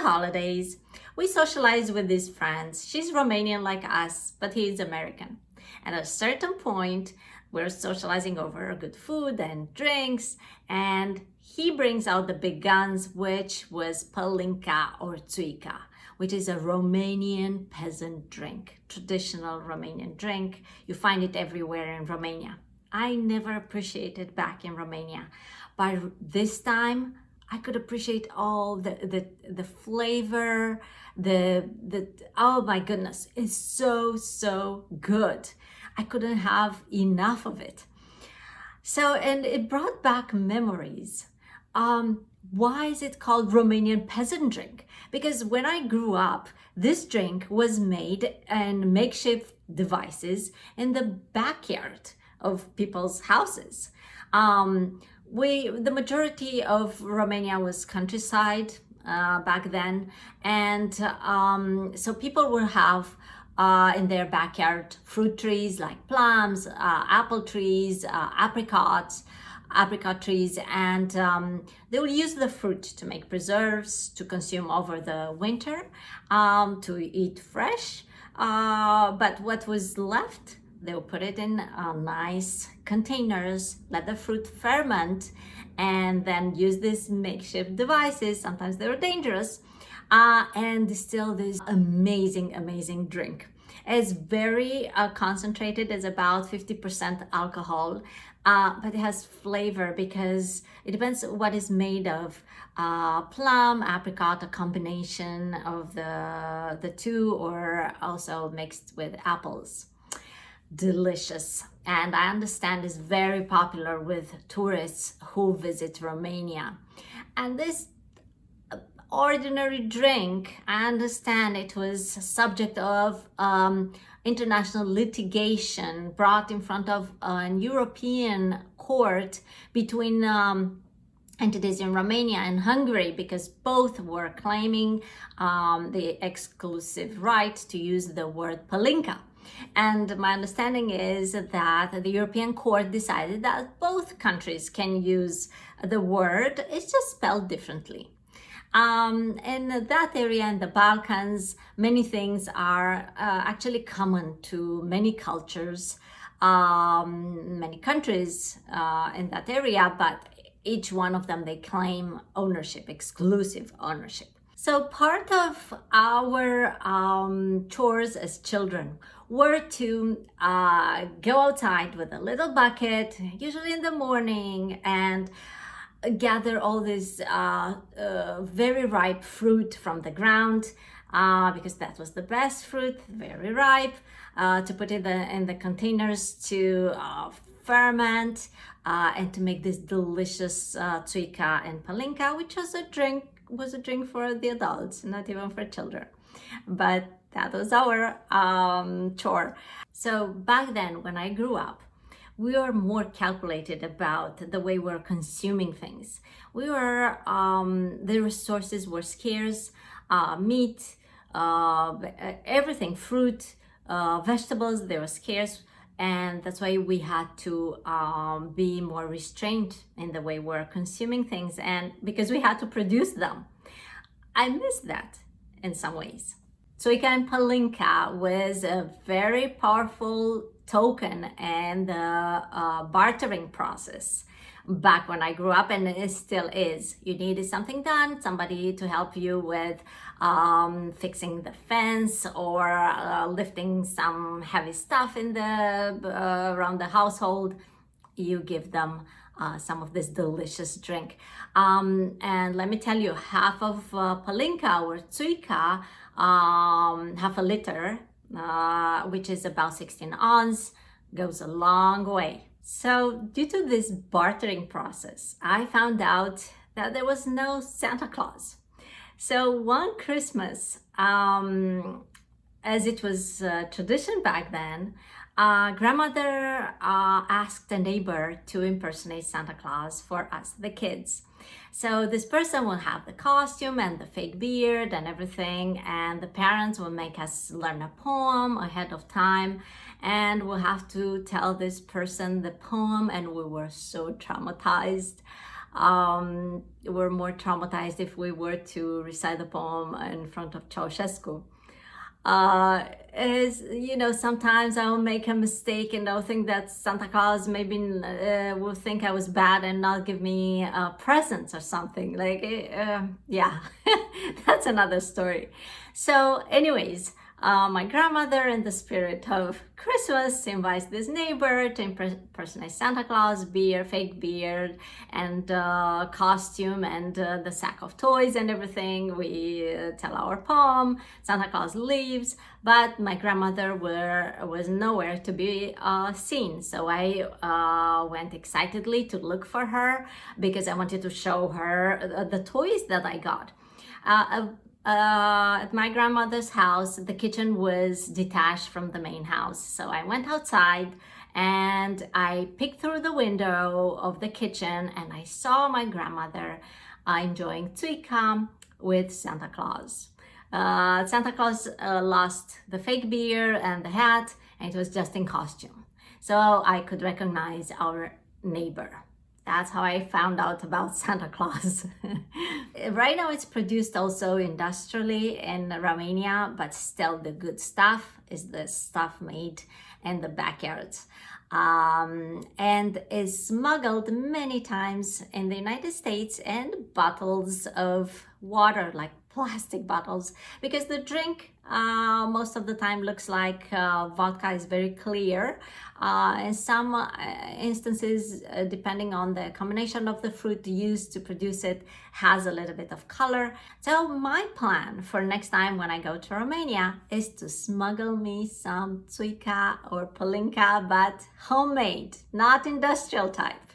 holidays. We socialize with his friends. She's Romanian like us, but he's American. And at a certain point, we're socializing over good food and drinks, and he brings out the big guns, which was Palinca or țuica, which is a Romanian peasant drink, traditional Romanian drink. You find it everywhere in Romania. I never appreciated back in Romania, but this time I could appreciate all the flavor, oh my goodness, it's so good. I couldn't have enough of it. So, and it brought back memories. Why is it called Romanian peasant drink? Because when I grew up, this drink was made in makeshift devices in the backyard of people's houses. The majority of Romania was countryside back then, and so people would have in their backyard fruit trees like plums, apple trees, apricot trees, and they will use the fruit to make preserves to consume over the winter, to eat fresh, but what was left, they'll put it in nice containers, let the fruit ferment, and then use these makeshift devices. Sometimes they were dangerous, and distill this amazing drink. It's very concentrated. It's about 50% alcohol, but it has flavor because it depends what is made of. Plum, apricot, a combination of the two, or also mixed with apples. Delicious, and I understand is very popular with tourists who visit Romania. And this ordinary drink, I understand it was subject of international litigation brought in front of an European court between entities in Romania and Hungary, because both were claiming the exclusive right to use the word Palinca. And my understanding is that the European court decided that both countries can use the word, it's just spelled differently. In that area, in the Balkans, many things are actually common to many cultures, many countries in that area, but each one of them, they claim ownership, exclusive ownership. So part of our chores as children were to go outside with a little bucket, usually in the morning, and gather all this very ripe fruit from the ground, because that was the best fruit, very ripe, to put it in the containers to ferment and to make this delicious țuica and palinca, which was a drink for the adults, not even for children. But that was our chore. So back then, when I grew up, we were more calculated about the way we're consuming things. We were, the resources were scarce, meat, everything, fruit, vegetables, they were scarce. And that's why we had to be more restrained in the way we're consuming things, and because we had to produce them. I miss that in some ways. Țuica and Palinca was a very powerful token in the bartering process back when I grew up, and it still is. You needed something done, somebody to help you with fixing the fence or lifting some heavy stuff in around the household. You give them some of this delicious drink. And let me tell you, half of Palinca or țuica, half a liter, which is about 16 ounces, goes a long way. So due to this bartering process, I found out that there was no Santa Claus. So one Christmas, as it was tradition back then, grandmother asked a neighbor to impersonate Santa Claus for us, the kids. So this person will have the costume and the fake beard and everything, and the parents will make us learn a poem ahead of time, and we'll have to tell this person the poem, and we were so traumatized. were more traumatized if we were to recite the poem in front of Ceausescu. Is, you know, sometimes I will make a mistake and I'll think that Santa Claus maybe will think I was bad and not give me presents or something. Like, yeah, that's another story. So anyways, my grandmother, in the spirit of Christmas, invites this neighbor to impersonate Santa Claus, fake beard, and costume, and the sack of toys and everything. We tell our poem, Santa Claus leaves, but my grandmother was nowhere to be seen. So I went excitedly to look for her because I wanted to show her the toys that I got. At my grandmother's house, the kitchen was detached from the main house. So I went outside and I peeked through the window of the kitchen and I saw my grandmother enjoying țuica with Santa Claus. Santa Claus lost the fake beard and the hat, and it was just in costume. So I could recognize our neighbor. That's how I found out about Santa Claus. Right now it's produced also industrially in Romania, but still the good stuff is the stuff made in the backyards. And is smuggled many times in the United States in bottles of water, like plastic bottles, because the drink most of the time looks like vodka is very clear. In some instances, depending on the combination of the fruit used to produce it, has a little bit of color. So my plan for next time when I go to Romania is to smuggle me some țuica or Palinca, but homemade, not industrial type.